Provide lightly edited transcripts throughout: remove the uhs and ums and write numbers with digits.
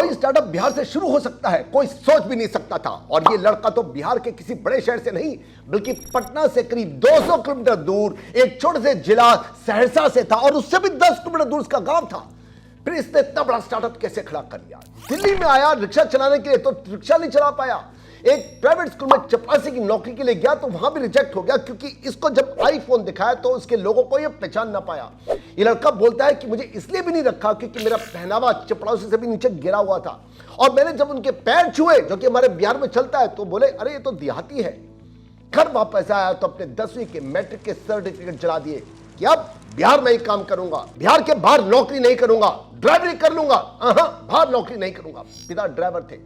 और ये स्टार्टअप बिहार से शुरू हो सकता है, कोई सोच भी नहीं सकता था। और ये लड़का तो बिहार के किसी बड़े शहर से नहीं बल्कि पटना से करीब 200 किलोमीटर दूर एक छोटे से जिला सहरसा से था, और उससे भी 10 किलोमीटर दूर उसका गांव था। फिर इसने इतना बड़ा स्टार्टअप कैसे खड़ा कर लिया? दिल्ली में आया रिक्शा चलाने के लिए, तो रिक्शा नहीं चला पाया। एक प्राइवेट स्कूल में चपरासी की नौकरी के लिए गया तो वहां भी रिजेक्ट हो गया, क्योंकि इसको जब आईफोन दिखाया तो उसके लोगों को यह पहचान ना पाया। ये लड़का बोलता है कि मुझे इसलिए भी नहीं रखा क्योंकि मेरा पहनावा चपरासी से भी नीचे गिरा हुआ था, और मैंने जब उनके पैर छुए, जो कि हमारे बिहार में चलता है, तो बोले अरे ये तो देहाती है। घर वापस आया तो अपने 10वीं के मैट्रिक के सर्टिफिकेट जला दिए कि अब बिहार में ही काम करूंगा, बिहार के बाहर नौकरी नहीं करूंगा, ड्राइवरी कर लूंगा, बाहर नौकरी नहीं करूंगा। पिता ड्राइवर थे।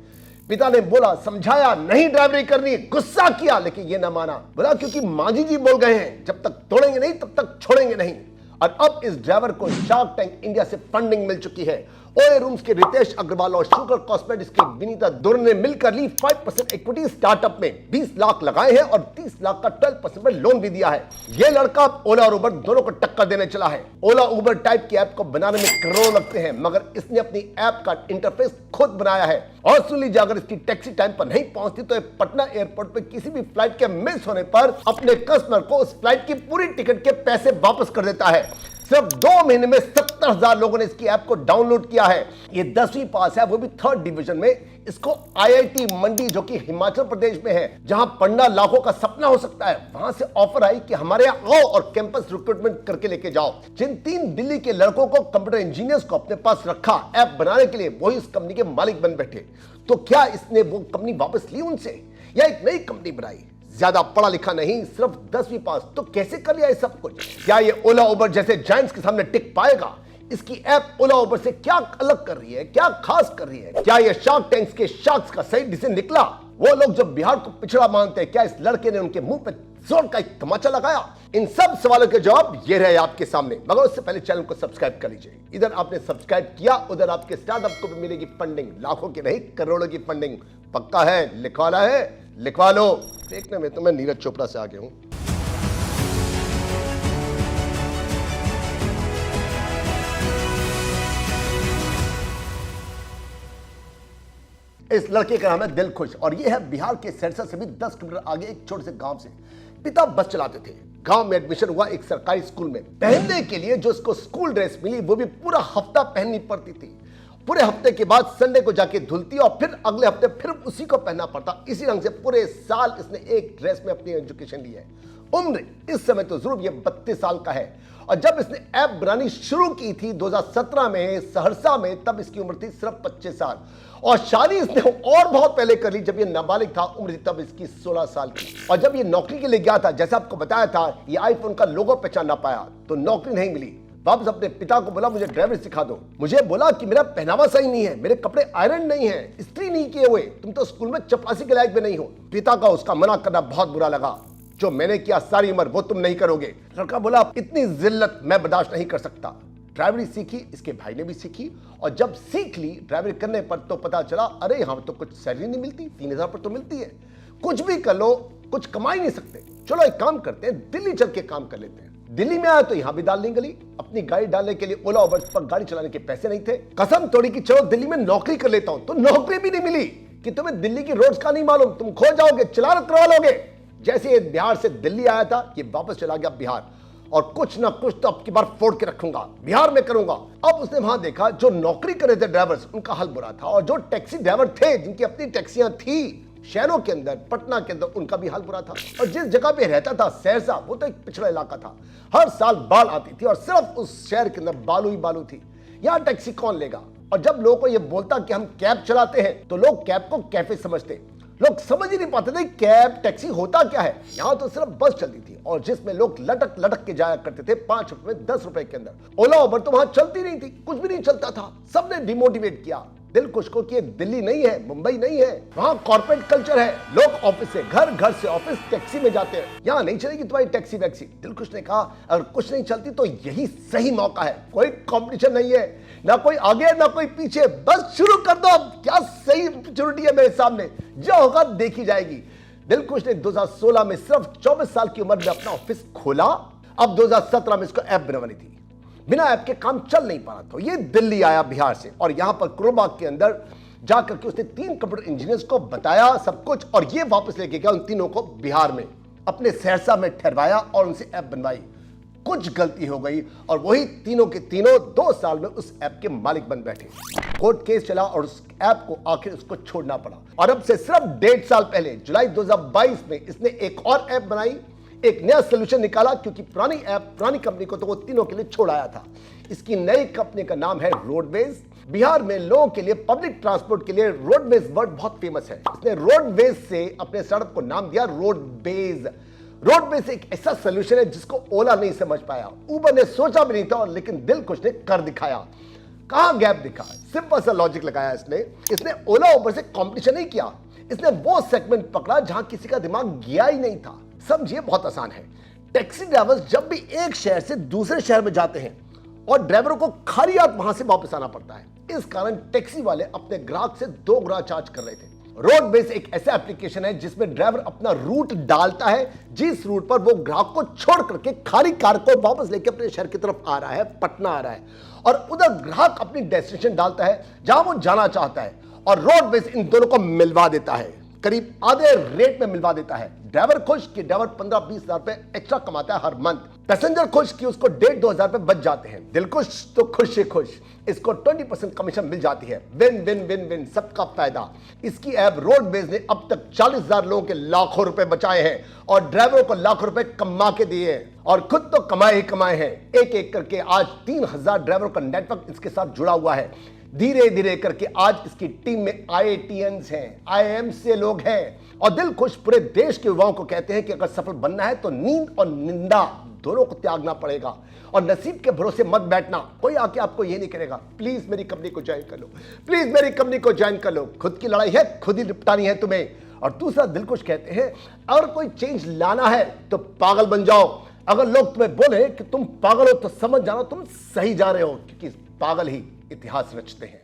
पिता ने बोला, समझाया नहीं ड्राइवरी करनी, गुस्सा किया, लेकिन ये ना माना। बोला क्योंकि मांझी जी बोल गए हैं जब तक तोड़ेंगे नहीं तब तक छोड़ेंगे नहीं। और अब इस ड्राइवर को शार्क टैंक इंडिया से फंडिंग मिल चुकी है। ओए रूम्स के रितेश अग्रवाल और शुगर कॉस्मेटिक्स की विनीता दुर ने मिलकर ली 5% इक्विटी स्टार्टअप में 20 लाख लगाए हैं और 30 लाख का 12% में लोन भी दिया है। यह लड़का ओला और उबर दोनों को टक्कर देने चला है। ओला उबर टाइप की ऐप को बनाने में करोड़ लगते हैं, मगर इसने अपनी ऐप का इंटरफेस खुद बनाया है। और सुन लीजिए, अगर इसकी टैक्सी टाइम पर नहीं पहुंचती तो पटना एयरपोर्ट पे किसी भी फ्लाइट के मिस होने पर अपने कस्टमर को उस फ्लाइट की पूरी टिकट के पैसे वापस कर देता है। सिर्फ 2 महीने में 70,000 लोगों ने इसकी ऐप को डाउनलोड किया है। ये 10वीं पास है, वो भी 3rd डिवीजन में। इसको आईआईटी मंडी, जो कि हिमाचल प्रदेश में है, जहां पढ़ना लाखों का सपना हो सकता है, वहां से ऑफर आई कि हमारे यहाँ आओ और कैंपस रिक्रूटमेंट करके लेके जाओ। जिन 3 दिल्ली के लड़कों को कंप्यूटर इंजीनियर्स को अपने पास रखा ऐप बनाने के लिए, वही इस कंपनी के मालिक बन बैठे। तो क्या इसने वो कंपनी वापस ली उनसे, या एक नई कंपनी बनाई? ज्यादा पढ़ा लिखा नहीं, सिर्फ 10वीं पास, तो कैसे कर लिया ये सब कुछ? क्या ये ओला उबर जैसे जायंट्स के सामने टिक पाएगा? इसकी ऐप ओला उबर से क्या अलग कर रही है, क्या खास कर रही है? क्या ये शार्क टैंक्स के शार्क्स का सही डिसीजन निकला? वो लोग जो बिहार को पिछड़ा मानते हैं, क्या इस लड़के ने उनके मुंह पे जोर का एक तमाचा लगाया? इन सब सवालों के जवाब ये रहे आपके सामने, मगर उससे पहले चैनल को सब्सक्राइब कर लीजिए। इधर आपने सब्सक्राइब किया, उधर आपके स्टार्टअप को भी मिलेगी फंडिंग, लाखों की नहीं करोड़ों की फंडिंग। पक्का है? लिखवाना है? लिखवा लो। देखने में तो मैं नीरज चोपड़ा से आगे हूं। इस लड़के का नाम है दिलखुश, और ये है बिहार के सहरसा से भी 10 किलोमीटर आगे एक छोटे से गांव से। पिता बस चलाते थे। गांव में एडमिशन हुआ एक सरकारी स्कूल में। पहनने के लिए जो उसको स्कूल ड्रेस मिली, वो भी पूरा हफ्ता पहननी पड़ती थी। पूरे हफ्ते के बाद संडे को जाके धुलती और फिर अगले हफ्ते फिर उसी को पहनना पड़ता। इसी रंग से पूरे साल इसने एक ड्रेस में अपनी एजुकेशन ली है। उम्र इस समय तो जरूर ये 32 साल का है, और जब इसने ऐप बनानी शुरू की थी 2017 में सहरसा में, तब इसकी उम्र थी सिर्फ 25 साल। और शादी इसने और बहुत पहले कर ली, जब ये नाबालिग था, उम्र थी तब इसकी 16 साल की। और जब ये नौकरी के लिए गया था, जैसा आपको बताया था, ये आईफोन का लोगो पहचान ना पाया तो नौकरी नहीं मिली। वापस अपने पिता को बोला मुझे ड्राइवर सिखा दो। मुझे बोला कि मेरा पहनावा सही नहीं है, मेरे कपड़े आयरन नहीं है, इस्त्री नहीं किए हुए, तुम तो स्कूल में चपरासी के लायक भी नहीं हो। पिता का उसका मना करना बहुत बुरा लगा। जो मैंने किया सारी उम्र वो तुम नहीं करोगे। लड़का बोला इतनी जिल्लत मैं बर्दाश्त नहीं कर सकता। ड्राइवरी सीखी, इसके भाई ने भी सीखी, और जब सीख ली ड्राइवरी करने पर तो पता चला अरे यहाँ तो कुछ सैलरी नहीं मिलती, 3,000 पर तो मिलती है, कुछ भी कर लो कुछ कमा ही नहीं सकते। चलो एक काम करते हैं, दिल्ली चल के काम कर लेते हैं। दिल्ली में आया तो यहां भी डाल नहीं गली। अपनी गाड़ी डालने के लिए ओला उबर पर गाड़ी चलाने के पैसे नहीं थे। कसम तोड़ी कि चलो दिल्ली में नौकरी कर लेता हूं, तो नौकरी भी नहीं मिली। कि तुम्हें दिल्ली की रोड्स का नहीं मालूम, तुम खो जाओगे, चलान करवा लोगे। जैसे ये बिहार से दिल्ली आया था, ये वापस चला गया बिहार, और कुछ ना कुछ तो अब की बार फोड़ के रखूंगा, बिहार में करूंगा। अब उसने वहां देखा जो नौकरी कर रहे थे ड्राइवर्स, उनका हाल बुरा था, और जो टैक्सी ड्राइवर थे जिनकी अपनी टैक्सियां थी शहरों के अंदर, पटना के अंदर, उनका भी हाल बुरा था। और जिस जगह पे रहता था सहरसा, वो तो एक पिछड़ा इलाका था। हर साल बाढ़ आती थी और सिर्फ उस शहर के अंदर बालू ही बालू थी। यहाँ टैक्सी कौन लेगा? और जब लोगों को ये बोलता कि हम कैब चलाते हैं, तो लोग कैब को कैफे समझते। लोग समझ ही नहीं पाते थे कैब टैक्सी होता क्या है। यहाँ तो सिर्फ बस चलती थी, और जिसमें लोग लटक लटक के जाया करते थे 5 रुपए 10 रुपए के अंदर। ओला उबर तो वहां चलती नहीं थी, कुछ भी नहीं चलता था। सबने डिमोटिवेट किया दिलखुश को कि ये दिल्ली नहीं है, मुंबई नहीं है, वहां कॉर्पोरेट कल्चर है, लोग ऑफिस से घर, घर से ऑफिस टैक्सी में जाते हैं, यहाँ नहीं चलेगी तुम्हारी टैक्सी वैक्सी। दिलखुश ने कहा अगर कुछ नहीं चलती तो यही सही मौका है, कोई कंपटीशन नहीं है, ना कोई आगे ना कोई पीछे, बस शुरू कर दो। अब क्या सही अपॉर्चुनिटी है मेरे सामने, जो होगा देखी जाएगी। दिलखुश ने 2016 में सिर्फ 24 साल की उम्र में अपना ऑफिस खोला। अब 2017 में इसको ऐप बनवानी थी, बिना ऐप के काम चल नहीं पा रहा। तो ये दिल्ली आया बिहार से, और यहां पर करोल बाग के अंदर जाकर के उसने 3 कंप्यूटर इंजीनियर्स को बताया सब कुछ और ये वापस लेके गया उन तीनों को बिहार में, अपने सहरसा में ठहरवाया और उनसे ऐप बनवाई। कुछ गलती हो गई और वही तीनों के तीनों 2 साल में उस ऐप के मालिक बन बैठे। कोर्ट केस चला और उस ऐप को आखिर उसको छोड़ना पड़ा और अब से सिर्फ 1.5 साल पहले जुलाई 2022 में इसने एक और ऐप बनाई, एक नया सोल्यूशन निकाला, क्योंकि पुरानी कंपनी को तो वो तीनों के लिए छोड़ आया था। इसकी नई कंपनी का नाम है रोडवेज। बिहार में लोगों के लिए पब्लिक ट्रांसपोर्ट के लिए रोडवेज वर्ड बहुत फेमस है। इसने रोडवेज से अपने स्टार्टअप को नाम दिया रोडवेज। रोडवेज एक ऐसा सोल्यूशन है जिसको ओला नहीं समझ पाया, उबर ने सोचा भी नहीं था, लेकिन दिलखुश ने कर दिखाया। कहां गैप दिखा? सिंपल सा लॉजिक लगाया इसने ओला उबर से कंपटीशन नहीं किया, इसने वो सेगमेंट पकड़ा जहां किसी का दिमाग गया ही नहीं था। समझिए, बहुत आसान है। टैक्सी ड्राइवर्स जब भी एक शहर से दूसरे शहर में जाते हैं और ड्राइवरों को खाली हाथ वहां से वापस आना पड़ता है, इस कारण टैक्सी वाले अपने ग्राहक से 2 गुना चार्ज कर रहे थे। रोडवेज एक ऐसा एप्लीकेशन है जिसमें ड्राइवर अपना रूट डालता है, जिस रूट पर वो ग्राहक को छोड़ करके खाली कार को वापस लेकर अपने शहर की तरफ आ रहा है, पटना आ रहा है, और उधर ग्राहक अपनी डेस्टिनेशन डालता है जहां वो जाना चाहता है, और रोडवेज इन दोनों को मिलवा देता है, करीब आधे रेट में मिलवा देता है। ड्राइवर खुश कि ड्राइवर 15-20 हजार रुपए एक्स्ट्रा कमाता है हर मंथ, पैसेंजर खुश कि उसको 1.5-2 हजार रुपए बच जाते हैं, दिल खुश तो खुश से खुश, इसको 20% कमीशन मिल जाती है। विन विन विन विन, सबका फायदा। इसकी ऐप रोडवेज ने अब तक 40,000 लोगों के लाखों रुपए बचाए हैं और ड्राइवरों को लाखों रुपए कमा के दिए हैं, और खुद तो कमाए ही कमाए हैं। एक एक करके आज 3,000 ड्राइवरों का नेटवर्क इसके साथ जुड़ा हुआ है। धीरे धीरे करके आज इसकी टीम में IITians हैं, IIM से लोग हैं, और दिल खुश पूरे देश के युवाओं को कहते हैं कि अगर सफल बनना है तो नींद और निंदा दोनों को त्यागना पड़ेगा, और नसीब के भरोसे मत बैठना। कोई आके आपको ये नहीं करेगा प्लीज मेरी कंपनी को ज्वाइन कर लो, प्लीज मेरी कंपनी को ज्वाइन कर लो। खुद की लड़ाई है, खुद ही निपटानी है तुम्हें। और दूसरा, दिलखुश कहते हैं अगर कोई चेंज लाना है तो पागल बन जाओ। अगर लोग तुम्हें बोले कि तुम पागल हो तो समझ जाना तुम सही जा रहे हो, क्योंकि पागल ही इतिहास रचते हैं।